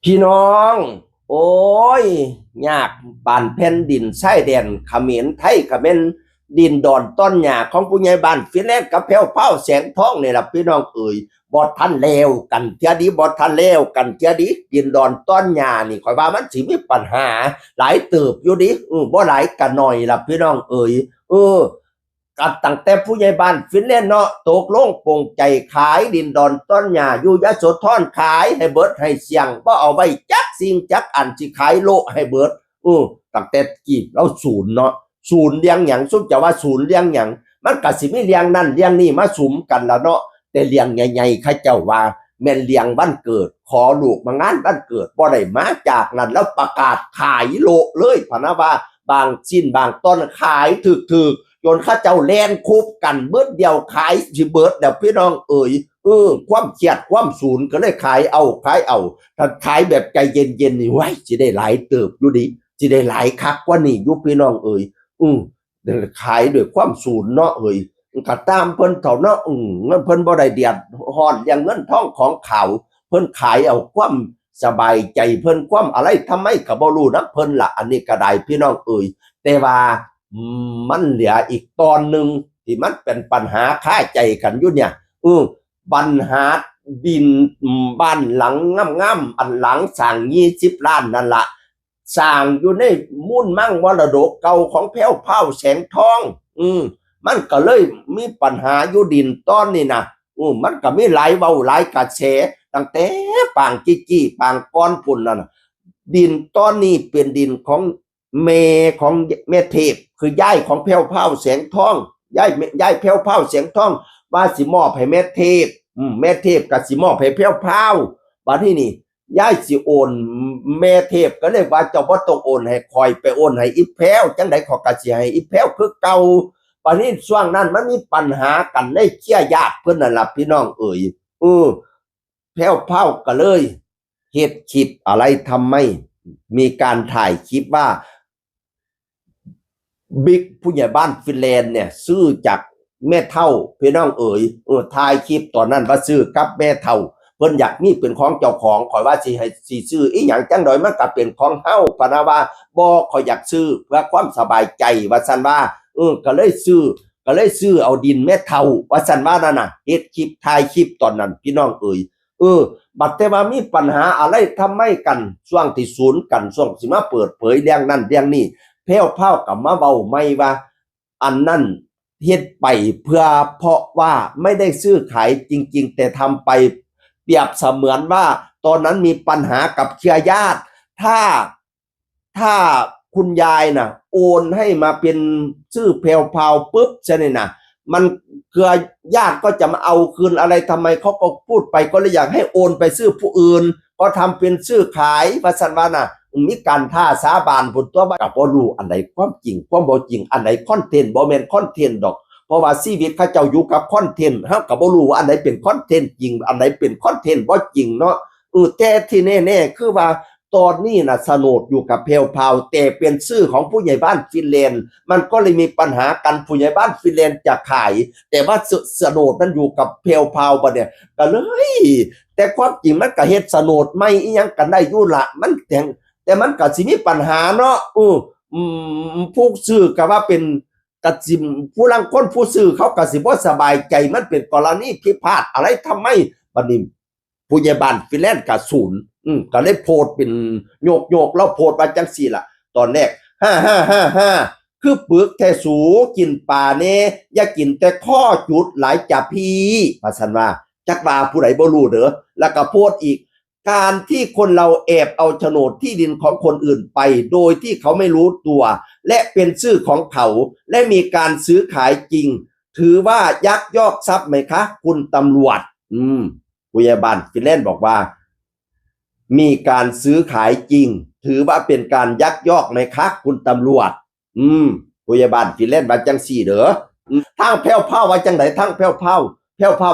พี่น้องโอ้ยยากบานแผ่นดินชายแดนเขมรไทยเขมรดินดอนต้นหญ้าของผู้ใหญ่บ้านฟินแลนด์กับแผ่วเผาแสงทองนี่ล่ะพี่น้องเอ๋ยบ่ทันแล้วกันเที่ยดีบ่ทันแล้วกันเที่ยดีดินดอนต้นหญ้านี่ข่อยว่ามันสิมีปัญหาหลายเติบอยู่ดิบ่หลายก็น้อยล่ะพี่น้องเอ๋ยเออ กับตั้งแต่ผู้ใหญ่บ้านฟินแลนด์เนาะตกลงปลงใจขายดินดอนต้นหญ้าอยู่ยโสธรขายให้เบิดให้เสียงบ่เอาไว้จักสิ่งจักอันสิขายโลให้เบิดตั้งแต่กีบเราศูนย์เนาะศูนย์เลี้ยงหยังซุมจะว่าศูนย์เลี้ยงหยังมันก็สิมีเลี้ยงนั่นเลี้ยงนี่มาสุมกันละเนาะแต่เลี้ยงใหญ่ๆเขาเจ้าว่าแม่นเลี้ยงวันเกิดขอลูกมางานวันเกิดบ่ได้มาจากนั้นแล้วประกาศขายโลเลยพะนะว่าบางชิ้นบางต้นขายถึกๆ จนข้าเจ้าแลนคูบกันเบิดเดียวขายสิเบิดเดี๋ยวพี่น้องเอ๋ยความเครียดความศูนย์ก็เลยขายเอาถ้าขายแบบใจเย็นๆนี่ไว้สิได้หลายเติบอยู่ดิสิได้หลายคักกว่านี่อยู่พี่น้องเอ๋ยขายด้วยความศูนย์เนาะเอ๋ยก็ตามเพิ่นเท่าเนาะเงินเพิ่นบ่ได้เดือดร้อนอย่างเงินทองของเขาเพิ่นขายเอาความสบายใจเพิ่นความอะไรทำไมก็บ่รู้นะเพิ่นล่ะอันนี้ก็ได้พี่น้องเอ๋ยแต่ว่า มันเหลืออีกตอนหนึ่งที่มันเป็นปัญหาค่าใจกันอยู่เนี่ยปัญหาดินบ้านหลังงามๆอันหลังสร้าง20 ล้านนั่นละสร้างอยู่ในมุ่นมั่งมรดกเก่าของแพ้วเผาแสงทองมันก็เลยมีปัญหาอยู่ดินตอนนี้นะมันก็มีหลายเว้าหลายกระแสตั้งแต่ปางจี้ปางก้อนปุ่นนั่นน่ะดินตอนนี้เป็นดินของเมของแม่เทพคือย่ายของแพ้วเผาแสงทองย่ายแพ้วเผาแสงทองว่าสิมอบให้แม่เทพแม่เทพกับสิมอบให้แพ้วเผาบัดนี้นี่ย่ายสิโอนแม่เทพก็เลยว่าเจ้าบ่ต้องโอนให้คอยไปโอนให้อีแพ้วจังได๋ขอก็สิให้อีแพ้วคือเก่าบัดนี้ช่วงนั้นมันมีปัญหากันในเคียญาติเพิ่นนั่นล่ะพี่น้องเอ๋ยแพ้วเผาก็เลยเฮ็ดคลิปอะไรทำไมมีการถ่ายคลิปว่าบิ๊กผู้ใหญ่บ้านฟินแลนด์เนี่ยซื้อจากแม่เฒ่าพี่น้องเอ๋ยถ่ายคลิปตอนนั้นว่าซื้อกับแม่เฒ่าเพิ่นอยากมีเป็นของเจ้าของข่อยว่าสิให้สิซื้ออีหยังจังดอยมันก็เป็นของเฮาปะนะว่าบ่ข่อยอยากซื้อเพื่อความสบายใจว่าซั่นว่าก็เลยซื้อเอาดินแม่เฒ่าว่าซั่นว่านั่นน่ะเฮ็ดคลิปถ่ายคลิปตอนนั้นพี่น้องเอ๋ยบัดแต่ว่ามีปัญหาอะไรทำไมกันช่วงที่ศูนย์กันช่วงสิมาเปิดเผยเรื่องนั้นเรื่องนี้แพ้วเผากับมาเว้าไม่ว่าอันนั้นเฮ็ดไปเพื่อเพราะว่าไม่ได้ซื้อขายจริงๆแต่ทำไปเปรียบเสมือนว่าตอนนั้นมีปัญหากับเครือญาติถ้าถ้าคุณยายน่ะโอนให้มาเป็นชื่อแพรวพราวปุ๊บใช่ไหมนะมันเครือญาติก็จะมาเอาคืนอะไรทำไมเขาก็พูดไปก็เลยอยากให้โอนไปซื้อผู้อื่นก็ทำเป็นซื้อขายว่าซั่นว่าน่ะ มีการท่าสาบานผลตัวกับบ่รู้อันไหนความจริงความบ่จริงอันไหนคอนเทนต์บ่แม่นคอนเทนต์ดอกเพราะว่าชีวิตเขาเจ้าอยู่กับคอนเทนต์เฮาก็บ่รู้ว่าอันไหนเป็นคอนเทนต์จริงอันไหนเป็นคอนเทนต์บ่จริงเนาะแต่ที่แน่ๆคือว่าตอนนี้น่ะโฉนดอยู่กับแพรวพราวแต่เป็นชื่อของผู้ใหญ่บ้านฟินแลนด์มันก็เลยมีปัญหากันผู้ใหญ่บ้านฟินแลนด์จะขายแต่ว่าโฉนดนั้นอยู่กับแพรวพราวบัดเนี่ยก็เลยแต่ความจริงมันก็เฮ็ดโฉนดใหม่อีหยังกันได้อยู่ล่ะมันแต่มันก็สิมีปัญหาเนาะผู้ซื้อก็ว่าเป็นกสิผู้ลังคนผู้ซื้อเขาก็สิบ่สบายใจมันเป็นกรณีพิพาทอะไรทำไมบัดนี้ผู้ใหญ่บ้านฟินแลนด์ก็ศูนย์ก็เลยโพสต์เป็นโยกแล้วโพสต์ว่าจังซี่ล่ะตอนแรก5555คือปึกแท้สูกินปลาแน่อย่ากินแต่ข้อจุดหลายจ้ะพี่ว่าซั่นว่าจักว่าผู้ใดบ่รู้เด้อแล้วก็โพสต์อีก การที่คนเราแอบเอาโฉนดที่ดินของคนอื่นไปโดยที่เขาไม่รู้ตัวและเป็นชื่อของเขาและมีการซื้อขายจริงถือว่ายักยอกทรัพย์ไหมคะคุณตำรวจผู้ใหญ่บ้านฟินแลนด์บอกว่ามีการซื้อขายจริงถือว่าเป็นการยักยอกไหมคะคุณตำรวจผู้ใหญ่บ้านฟินแลนด์ว่าจังสี่เด้อทางแพ้วเผาว่าจังไดทางแพ้วเผา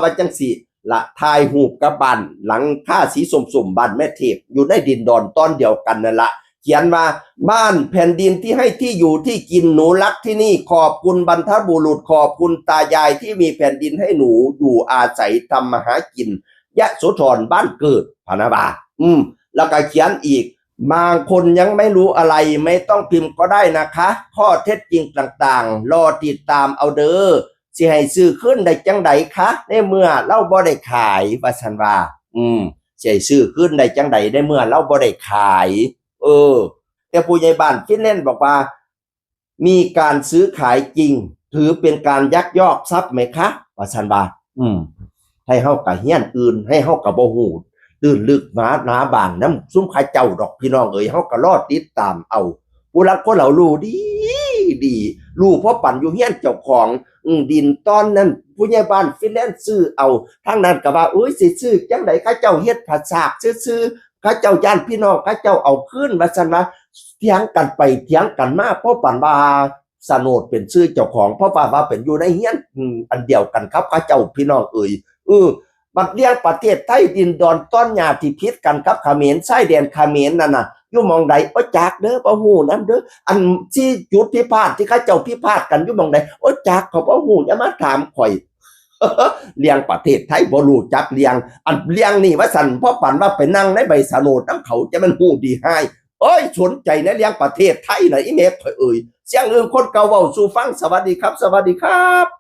ว่าจังสี่ละทายหูบกับบ้านหลังค่าสีส้มๆบ้านแม่เทพอยู่ในดินดอนตอนเดียวกันนั่นละเขียนมาบ้านแผ่นดินที่ให้ที่อยู่ที่กินหนูรักที่นี่ขอบคุณบรรพบุรุษขอบคุณตายายที่มีแผ่นดินให้หนูอยู่อาศัยทำมาหากินยะโสธรบ้านเกิดพะนะบา แล้วก็เขียนอีกบางคนยังไม่รู้อะไรไม่ต้องพิมพ์ก็ได้นะคะข้อเท็จจริงต่างๆรอติดตามเอาเด้อสิให้ซื้อขึ้นได้จังใดคะในเมื่อเราบ่ได้ขายว่าซั่นว่าสิให้ซื้อขึ้นได้จังใดในเมื่อเราบ่ได้ขายแต่ผู้ใหญ่บ้านฟินแลนด์บอกว่ามีการซื้อขายจริงถือเป็นการยักยอกทรัพย์ไหมคะว่าซั่นว่าให้เฮาก็เฮียนอื่นให้เฮาก็บ่ฮู้ตื่นลึกหนาบางน้ำซุ้มข้าเจ้าดอกพี่น้องเอ๋ยเฮาก็รอติดตามเอาผู้รักคนเรารู้ดีรู้เพราะปั่นอยู่เฮียนเจ้าของดินตอนนั้นผู้ใหญ่บ้านฟินแลนด์ซื้อเอาทางนั้นก็ว่าสิซื้อจังได๋ข้าเจ้าเฮ็ดภาษากซื่อๆข้าเจ้าย่านพี่น้องข้าเจ้าเอาคืนว่าซั่นว่าเถียงกันไปเถียงกันมาเพราะปั่นว่าโฉนดเป็นชื่อเจ้าของเพราะว่าเป็นอยู่ในเฮียนอันเดียวกันครับข้าเจ้าพี่น้องเอ๋ยบัดเลี้ยงประเทศไทยดินดอนต้นหญ้าที่พิษกันกับเขมรชายแดนเขมรนั่นน่ะอยู่หม้องใดจักเด้อบ่ฮู้นำเด้ออันที่จุดพิพาทที่เขาเจ้าพิพาทกันอยู่หม้องใดจักเขาบ่ฮู้อย่ามาถามข่อย เลี้ยงประเทศไทยบ่รู้จักเลี้ยงอันเลี้ยงนี่ว่าซั่นเพราะปานว่าไปนั่งในใบสนดนำเขาจะมันฮู้ดีให้สนใจในเลี้ยงประเทศไทยน่ะอีแม่ข่อยเสียงอื่นคนเก่าเว้าสู่ฟังสวัสดีครับสวัสดีครับ